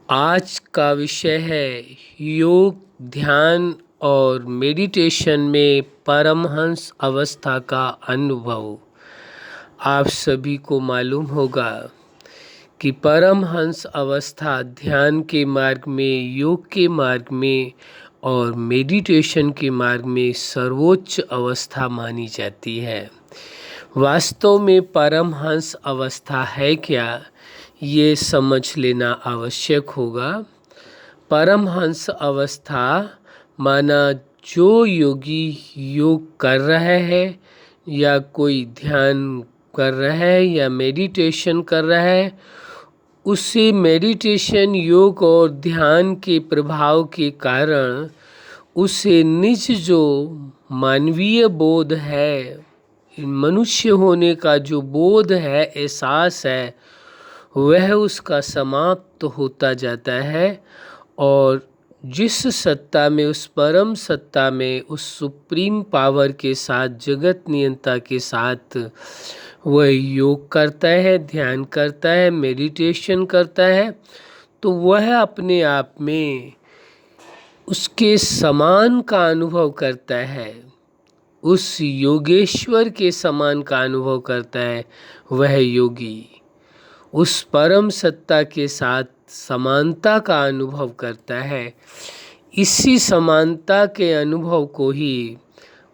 आज का विषय है योग, ध्यान और मेडिटेशन में परमहंस अवस्था का अनुभव। आप सभी को मालूम होगा कि परमहंस अवस्था ध्यान के मार्ग में, योग के मार्ग में और मेडिटेशन के मार्ग में सर्वोच्च अवस्था मानी जाती है। वास्तव में परमहंस अवस्था है क्या, ये समझ लेना आवश्यक होगा। परमहंस अवस्था माना जो योगी योग कर रहा है या कोई ध्यान कर रहा है या मेडिटेशन कर रहा है, उसे मेडिटेशन, योग और ध्यान के प्रभाव के कारण उसे निज जो मानवीय बोध है, मनुष्य होने का जो बोध है, एहसास है, वह उसका समाप्त होता जाता है और जिस सत्ता में, उस परम सत्ता में, उस सुप्रीम पावर के साथ, जगत नियंता के साथ वह योग करता है, ध्यान करता है, मेडिटेशन करता है, तो वह अपने आप में उसके समान का अनुभव करता है, उस योगेश्वर के समान का अनुभव करता है। वह योगी उस परम सत्ता के साथ समानता का अनुभव करता है। इसी समानता के अनुभव को ही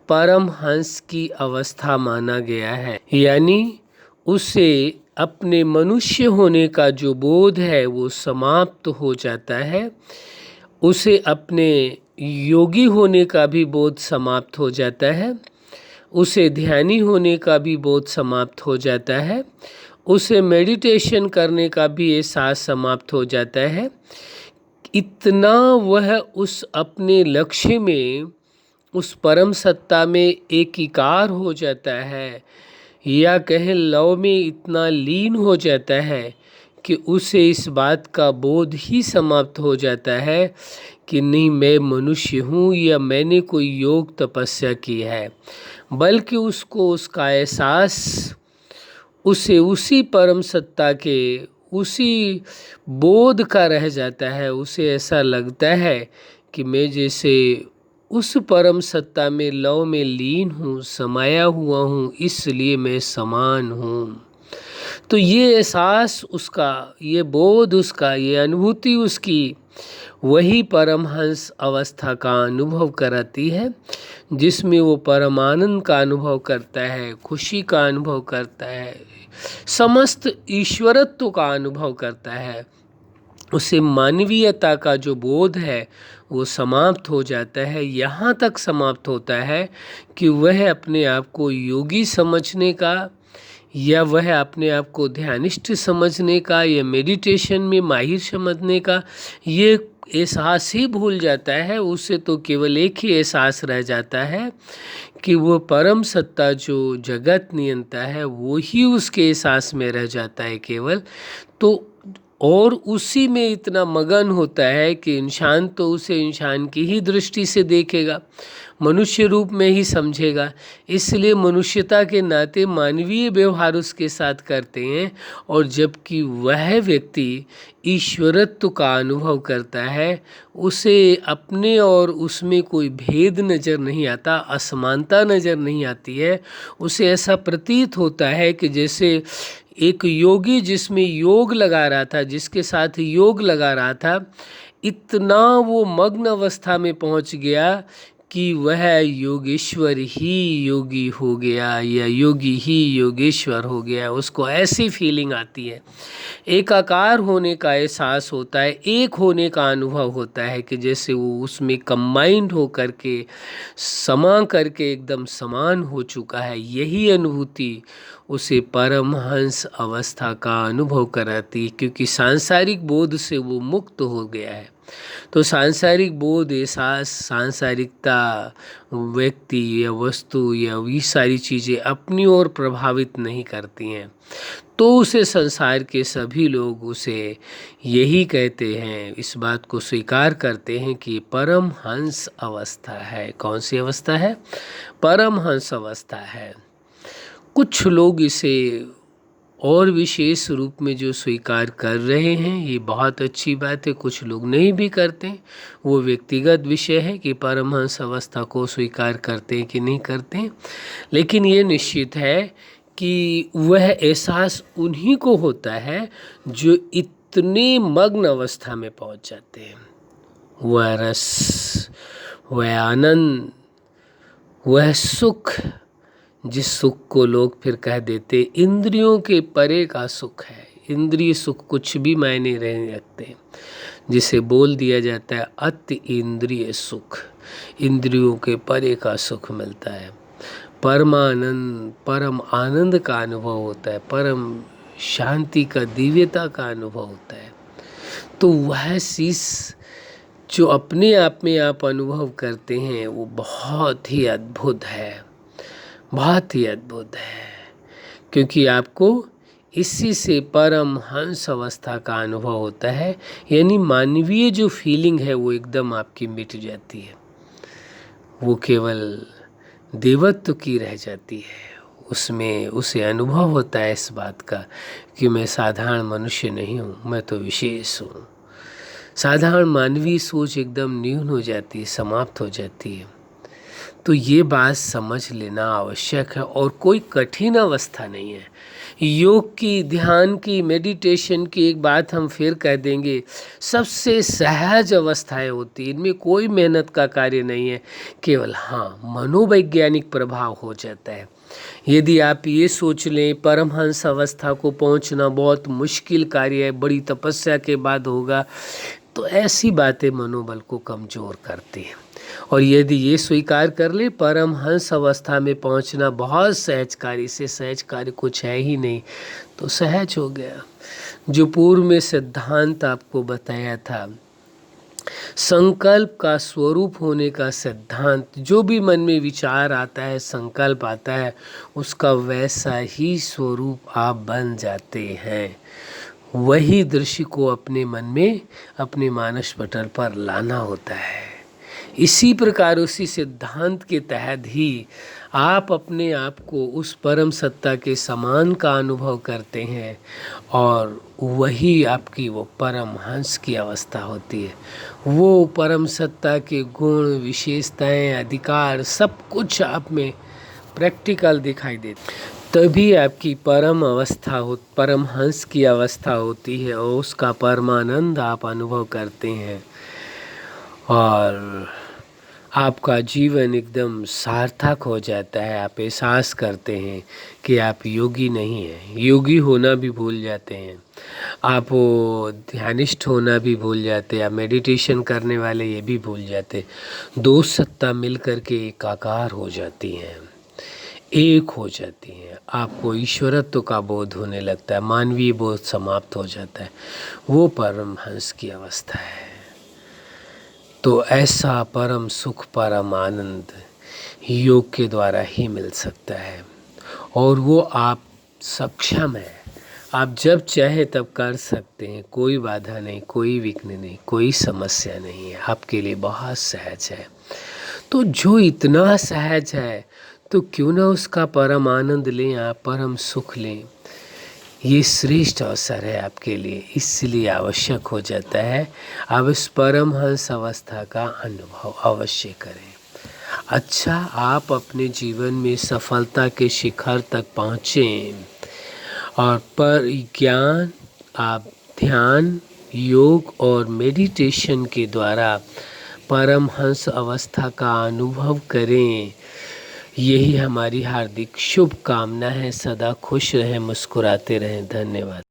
परमहंस की अवस्था माना गया है। यानी उसे अपने मनुष्य होने का जो बोध है वो समाप्त हो जाता है, उसे अपने योगी होने का भी बोध समाप्त हो जाता है, उसे ध्यानी होने का भी बोध समाप्त हो जाता है, उसे मेडिटेशन करने का भी एहसास समाप्त हो जाता है। इतना वह उस अपने लक्ष्य में, उस परम सत्ता में एकीकार हो जाता है, या कहें लव में इतना लीन हो जाता है कि उसे इस बात का बोध ही समाप्त हो जाता है कि नहीं, मैं मनुष्य हूँ या मैंने कोई योग तपस्या की है, बल्कि उसको उसका एहसास उसे उसी परम सत्ता के उसी बोध का रह जाता है। उसे ऐसा लगता है कि मैं जैसे उस परम सत्ता में, लव में लीन हूँ, समाया हुआ हूँ, इसलिए मैं समान हूँ। तो ये एहसास उसका, ये बोध उसका, ये अनुभूति उसकी वही परमहंस अवस्था का अनुभव कराती है, जिसमें वो परमानंद का अनुभव करता है, खुशी का अनुभव करता है, समस्त ईश्वरत्व का अनुभव करता है। उसे मानवीयता का जो बोध है वो समाप्त हो जाता है। यहाँ तक समाप्त होता है कि वह अपने आप को योगी समझने का, या वह अपने आप को ध्यानिष्ठ समझने का, या मेडिटेशन में माहिर समझने का, ये एहसास ही भूल जाता है। उसे तो केवल एक ही एहसास रह जाता है कि वो परम सत्ता जो जगत नियंता है वो ही उसके एहसास में रह जाता है केवल। तो और उसी में इतना मगन होता है कि इंसान तो उसे इंसान की ही दृष्टि से देखेगा, मनुष्य रूप में ही समझेगा, इसलिए मनुष्यता के नाते मानवीय व्यवहार उसके साथ करते हैं। और जबकि वह व्यक्ति ईश्वरत्व का अनुभव करता है, उसे अपने और उसमें कोई भेद नज़र नहीं आता, असमानता नज़र नहीं आती है। उसे ऐसा प्रतीत होता है कि जैसे एक योगी जिसमें योग लगा रहा था, जिसके साथ योग लगा रहा था, इतना वो मग्न अवस्था में पहुंच गया कि वह योगेश्वर ही योगी हो गया, या योगी ही योगेश्वर हो गया। उसको ऐसी फीलिंग आती है, एकाकार होने का एहसास होता है, एक होने का अनुभव होता है कि जैसे वो उसमें कंबाइंड हो करके, समा करके एकदम समान हो चुका है। यही अनुभूति उसे परमहंस अवस्था का अनुभव कराती, क्योंकि सांसारिक बोध से वो मुक्त हो गया है। तो सांसारिक बोध, एहसास, सांसारिकता, व्यक्ति या वस्तु या ये सारी चीज़ें अपनी ओर प्रभावित नहीं करती हैं। तो उसे संसार के सभी लोग उसे यही कहते हैं, इस बात को स्वीकार करते हैं कि परमहंस अवस्था है। कौन सी अवस्था है? परमहंस अवस्था है। कुछ लोग इसे और विशेष रूप में जो स्वीकार कर रहे हैं, ये बहुत अच्छी बात है। कुछ लोग नहीं भी करते, वो व्यक्तिगत विषय है कि परमहंस अवस्था को स्वीकार करते हैं कि नहीं करते हैं। लेकिन ये निश्चित है कि वह एहसास उन्हीं को होता है जो इतने मग्न अवस्था में पहुंच जाते हैं। वह रस, वह आनंद, वह सुख, जिस सुख को लोग फिर कह देते इंद्रियों के परे का सुख है। इंद्रिय सुख कुछ भी मायने नहीं रखते, जिसे बोल दिया जाता है अति इंद्रिय सुख। इंद्रियों के परे का सुख मिलता है। परमानंद, परम आनंद का अनुभव होता है, परम शांति का, दिव्यता का अनुभव होता है। तो वह चीज़ जो अपने आप में आप अनुभव करते हैं वो बहुत ही अद्भुत है, बहुत ही अद्भुत है। क्योंकि आपको इसी से परमहंस अवस्था का अनुभव होता है, यानी मानवीय जो फीलिंग है वो एकदम आपकी मिट जाती है। वो केवल देवत्व की रह जाती है। उसमें उसे अनुभव होता है इस बात का कि मैं साधारण मनुष्य नहीं हूँ, मैं तो विशेष हूँ। साधारण मानवीय सोच एकदम न्यून हो जाती है, समाप्त हो जाती है। तो ये बात समझ लेना आवश्यक है, और कोई कठिन अवस्था नहीं है। योग की, ध्यान की, मेडिटेशन की एक बात हम फिर कह देंगे, सबसे सहज अवस्थाएं होती, इनमें कोई मेहनत का कार्य नहीं है, केवल हाँ मनोवैज्ञानिक प्रभाव हो जाता है। यदि आप ये सोच लें परमहंस अवस्था को पहुंचना बहुत मुश्किल कार्य है, बड़ी तपस्या के बाद होगा, तो ऐसी बातें मनोबल को कमज़ोर करती हैं। और यदि ये स्वीकार कर ले परमहंस अवस्था में पहुंचना बहुत सहज कार्य, से सहज कार्य कुछ है ही नहीं, तो सहज हो गया। जो पूर्व में सिद्धांत आपको बताया था, संकल्प का स्वरूप होने का सिद्धांत, जो भी मन में विचार आता है, संकल्प आता है, उसका वैसा ही स्वरूप आप बन जाते हैं। वही दृश्य को अपने मन में, अपने मानस पटल पर लाना होता है। इसी प्रकार उसी सिद्धांत के तहत ही आप अपने आप को उस परम सत्ता के समान का अनुभव करते हैं, और वही आपकी वो परमहंस की अवस्था होती है। वो परम सत्ता के गुण, विशेषताएं, अधिकार, सब कुछ आप में प्रैक्टिकल दिखाई देते, तभी आपकी परम अवस्था हो, परमहंस की अवस्था होती है, और उसका परमानंद आप अनुभव करते हैं, और आपका जीवन एकदम सार्थक हो जाता है। आप एहसास करते हैं कि आप योगी नहीं हैं, योगी होना भी भूल जाते हैं, आप वो ध्यानिष्ठ होना भी भूल जाते हैं, आप मेडिटेशन करने वाले ये भी भूल जाते। दो सत्ता मिल कर के एकाकार हो जाती हैं, एक हो जाती हैं। आपको ईश्वरत्व का बोध होने लगता है, मानवीय बोध समाप्त हो जाता है। वो परमहंस की अवस्था है। तो ऐसा परम सुख, परम आनंद योग के द्वारा ही मिल सकता है, और वो आप सक्षम हैं। आप जब चाहे तब कर सकते हैं, कोई बाधा नहीं, कोई विघ्न नहीं, कोई समस्या नहीं है, आपके लिए बहुत सहज है। तो जो इतना सहज है, तो क्यों ना उसका परम आनंद लें, आप परम सुख लें। ये श्रेष्ठ अवसर है आपके लिए, इसलिए आवश्यक हो जाता है आप इस परमहंस अवस्था का अनुभव अवश्य करें। अच्छा, आप अपने जीवन में सफलता के शिखर तक पहुँचें, और पर ज्ञान, आप ध्यान, योग और मेडिटेशन के द्वारा परमहंस अवस्था का अनुभव करें। यही हमारी हार्दिक शुभकामना है। सदा खुश रहें, मुस्कुराते रहें। धन्यवाद।